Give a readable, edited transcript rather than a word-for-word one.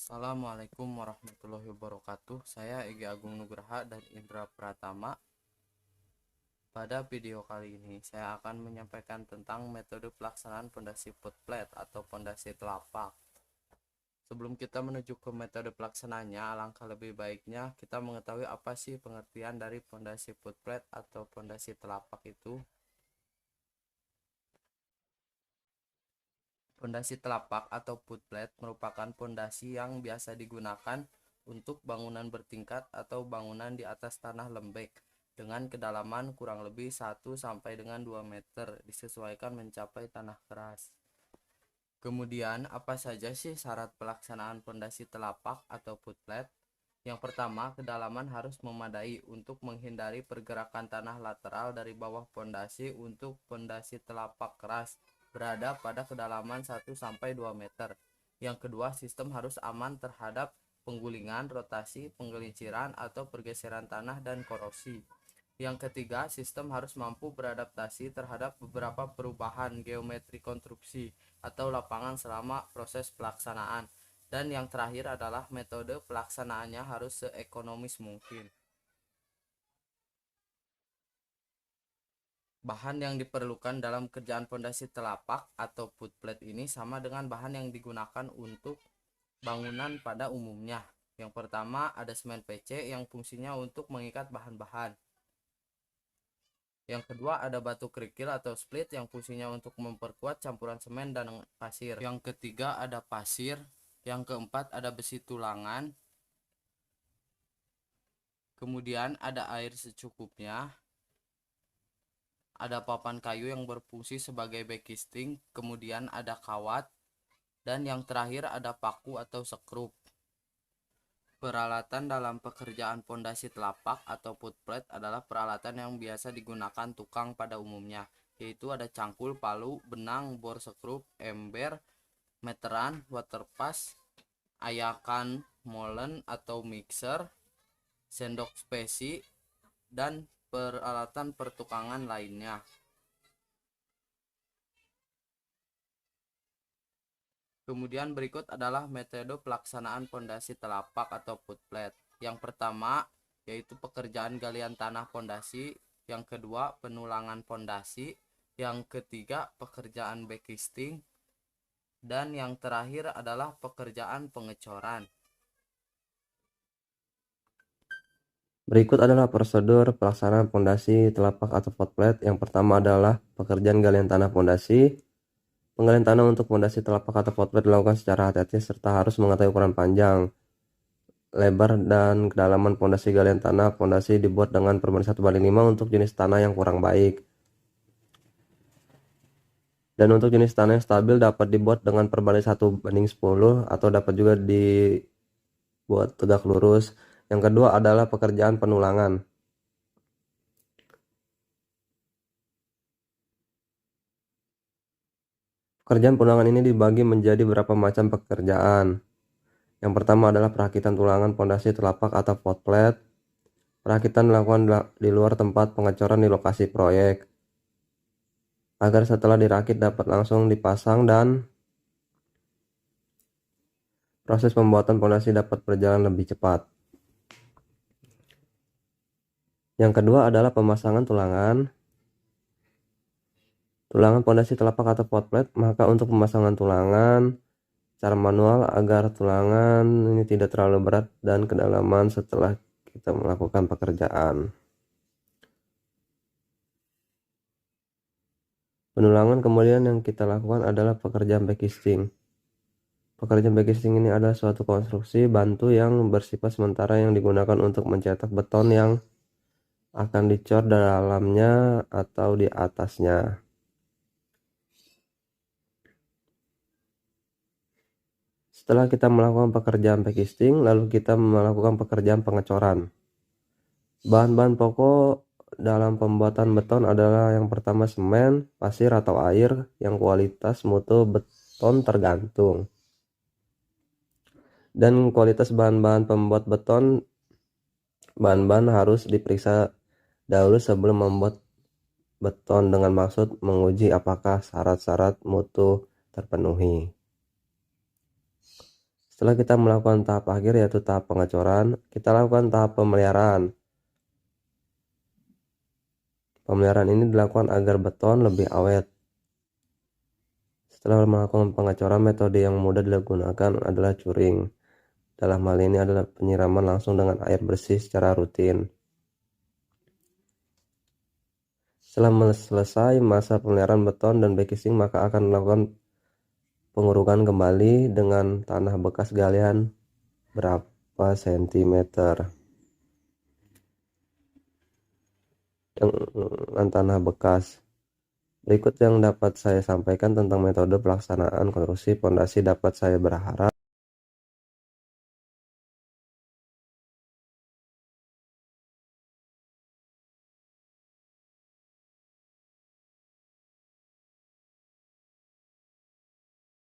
Assalamualaikum warahmatullahi wabarakatuh. Saya Egi Agung Nugraha dan Indra Pratama. Pada video kali ini saya akan menyampaikan tentang metode pelaksanaan pondasi footplate atau pondasi telapak. Sebelum kita menuju ke metode pelaksanaannya, alangkah lebih baiknya kita mengetahui apa sih pengertian dari pondasi footplate atau pondasi telapak itu. Pondasi telapak atau footplate merupakan pondasi yang biasa digunakan untuk bangunan bertingkat atau bangunan di atas tanah lembek dengan kedalaman kurang lebih 1 sampai dengan 2 meter disesuaikan mencapai tanah keras. Kemudian, apa saja sih syarat pelaksanaan pondasi telapak atau footplate? Yang pertama, kedalaman harus memadai untuk menghindari pergerakan tanah lateral dari bawah pondasi untuk pondasi telapak keras berada pada kedalaman 1-2 meter. Yang kedua, sistem harus aman terhadap penggulingan, rotasi, penggelinciran, atau pergeseran tanah dan korosi. Yang ketiga, sistem harus mampu beradaptasi terhadap beberapa perubahan geometri konstruksi atau lapangan selama proses pelaksanaan. Dan yang terakhir adalah metode pelaksanaannya harus seekonomis mungkin. Bahan yang diperlukan dalam kerjaan pondasi telapak atau footplate ini sama dengan bahan yang digunakan untuk bangunan pada umumnya. Yang pertama ada semen PC yang fungsinya untuk mengikat bahan-bahan. Yang kedua ada batu kerikil atau split yang fungsinya untuk memperkuat campuran semen dan pasir. Yang ketiga ada pasir. Yang keempat ada besi tulangan. Kemudian ada air secukupnya. Ada papan kayu yang berfungsi sebagai backing, kemudian ada kawat, dan yang terakhir ada paku atau sekrup. Peralatan dalam pekerjaan pondasi telapak atau footplate adalah peralatan yang biasa digunakan tukang pada umumnya, yaitu ada cangkul, palu, benang, bor sekrup, ember, meteran, waterpass, ayakan, molen atau mixer, sendok spesi, dan peralatan pertukangan lainnya. Kemudian berikut adalah metode pelaksanaan pondasi telapak atau footplate. Yang pertama yaitu pekerjaan galian tanah pondasi, yang kedua penulangan pondasi, yang ketiga pekerjaan backing, dan yang terakhir adalah pekerjaan pengecoran. Berikut adalah prosedur pelaksanaan pondasi telapak atau footplate. Yang pertama adalah pekerjaan galian tanah pondasi. Penggalian tanah untuk pondasi telapak atau footplate dilakukan secara hati-hati serta harus mengetahui ukuran panjang, lebar, dan kedalaman pondasi galian tanah. Pondasi dibuat dengan perbandingan 1:5 untuk jenis tanah yang kurang baik. Dan untuk jenis tanah yang stabil dapat dibuat dengan perbandingan 1:10 atau dapat juga dibuat tegak lurus. Yang kedua adalah pekerjaan penulangan. Pekerjaan penulangan ini dibagi menjadi beberapa macam pekerjaan. Yang pertama adalah perakitan tulangan pondasi telapak atau footplate. Perakitan dilakukan di luar tempat pengecoran di lokasi proyek, agar setelah dirakit dapat langsung dipasang dan proses pembuatan pondasi dapat berjalan lebih cepat. Yang kedua adalah pemasangan tulangan. Tulangan pondasi telapak atau footplate, maka untuk pemasangan tulangan secara manual agar tulangan ini tidak terlalu berat dan kedalaman setelah kita melakukan pekerjaan. Penulangan kemudian yang kita lakukan adalah pekerjaan backing. Pekerjaan backing ini adalah suatu konstruksi bantu yang bersifat sementara yang digunakan untuk mencetak beton yang akan dicor dalamnya atau di atasnya. Setelah kita melakukan pekerjaan backing, lalu kita melakukan pekerjaan pengecoran. Bahan-bahan pokok dalam pembuatan beton adalah yang pertama semen, pasir atau air, yang kualitas mutu beton tergantung. Dan kualitas bahan-bahan pembuat beton, bahan-bahan harus diperiksa dahulu sebelum membuat beton dengan maksud menguji apakah syarat-syarat mutu terpenuhi. Setelah kita melakukan tahap akhir yaitu tahap pengecoran, kita lakukan tahap pemeliharaan. Pemeliharaan ini dilakukan agar beton lebih awet. Setelah melakukan pengecoran, metode yang mudah digunakan adalah curing. Dalam hal ini adalah penyiraman langsung dengan air bersih secara rutin. Setelah selesai masa pemeliharaan beton dan backcasing, maka akan melakukan pengurukan kembali dengan tanah bekas galian berapa sentimeter. Dengan tanah bekas. Berikut yang dapat saya sampaikan tentang metode pelaksanaan konstruksi pondasi dapat saya berharap